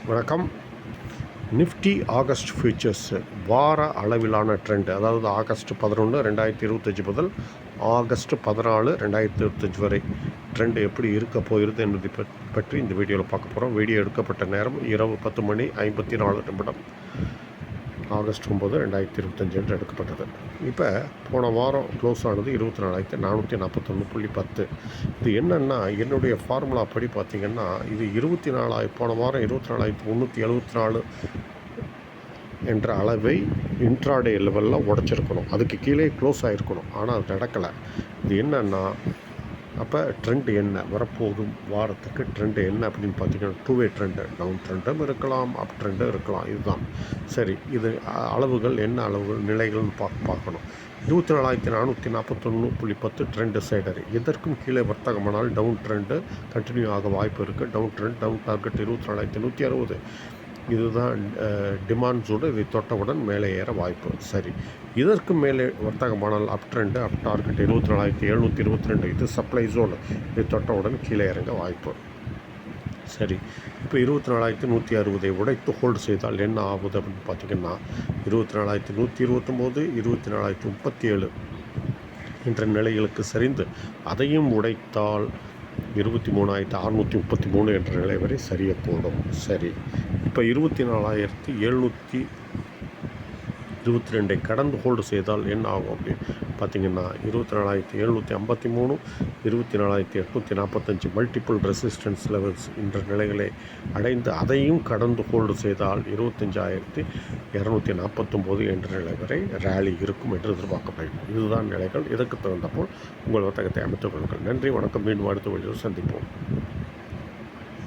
வணக்கம். Nifty August features வார அளவிலான ட்ரெண்ட், அதாவது ஆகஸ்ட் 11 2025 முதல் ஆகஸ்ட் 14 2025 வரை ட்ரெண்ட் எப்படி இருக்க போகிறது என்பதை பற்றி இந்த வீடியோவில் பார்க்க போகிறோம். வீடியோ எடுக்கப்பட்ட நேரம் இரவு 10:54 ஆகஸ்ட் 9 2025 என்று எடுக்கப்பட்டது. இப்போ போன வாரம் க்ளோஸ் ஆனது 24,441.10. இது என்னென்னா, என்னுடைய ஃபார்முலா படி பார்த்திங்கன்னா இது 24 போன வாரம் 24,374 என்ற அளவை இன்ட்ராடே லெவலில் உடச்சிருக்கணும். அதுக்கு கீழே க்ளோஸ் ஆகிருக்கணும். ஆனால் அது நடக்கலை. இது என்னென்னா, அப்போ ட்ரெண்ட் என்ன வரப்போதும் வாரத்துக்கு ட்ரெண்டு என்ன அப்படின்னு பார்த்தீங்கன்னா, டூவே ட்ரெண்டு, டவுன் ட்ரெண்டும் இருக்கலாம், அப் ட்ரெண்டும் இருக்கலாம். இதுதான் சரி. இது அளவுகள் என்ன அளவுகள் நிலைகள்னு பார்க்கணும். 24,441.10 ட்ரெண்ட் சைடரு. இதற்கும் கீழே வர்த்தகமானால் டவுன் ட்ரெண்டு கண்டினியூ ஆக வாய்ப்பு இருக்குது. Down trend, down target 24,160. இதுதான் டிமாண்ட் ஜோடு. இதை தொட்டவுடன் மேலே ஏற வாய்ப்பு. சரி, இதற்கு மேலே வர்த்தகமானால் அப் ட்ரெண்டு, அப் டார்கெட் 24,722. இது சப்ளை ஜோன். இதை தொட்டவுடன் கீழே இறங்க வாய்ப்பு. சரி, இப்போ 24,160 உடைத்து ஹோல்டு செய்தால் என்ன ஆகுது அப்படின்னு பார்த்திங்கன்னா, 24,129, 24,037 என்ற நிலைகளுக்கு சரிந்து அதையும் உடைத்தால் 23,633 என்ற நிலை வரை சரியக்கூடும். சரி, இப்போ 24,722 கடந்து ஹோல்டு செய்தால் என்ன ஆகும் அப்படின்னு பார்த்திங்கன்னா, 24,753, 24,845 மல்டிபிள் ரெசிஸ்டன்ஸ் லெவல்ஸ் என்ற நிலைகளை அடைந்து அதையும் கடந்து ஹோல்டு செய்தால் 25,249 என்ற நிலை வரை ரேலி இருக்கும் என்று எதிர்பார்க்கப்படுகிறது. இதுதான் நிலைகள். இதற்கு தகுந்தபோல் உங்கள் வர்த்தகத்தை அமைத்துக் கொள்ளுங்கள். நன்றி, வணக்கம். மீண்டும் அடுத்த வீடியோவில் சந்திப்போம்.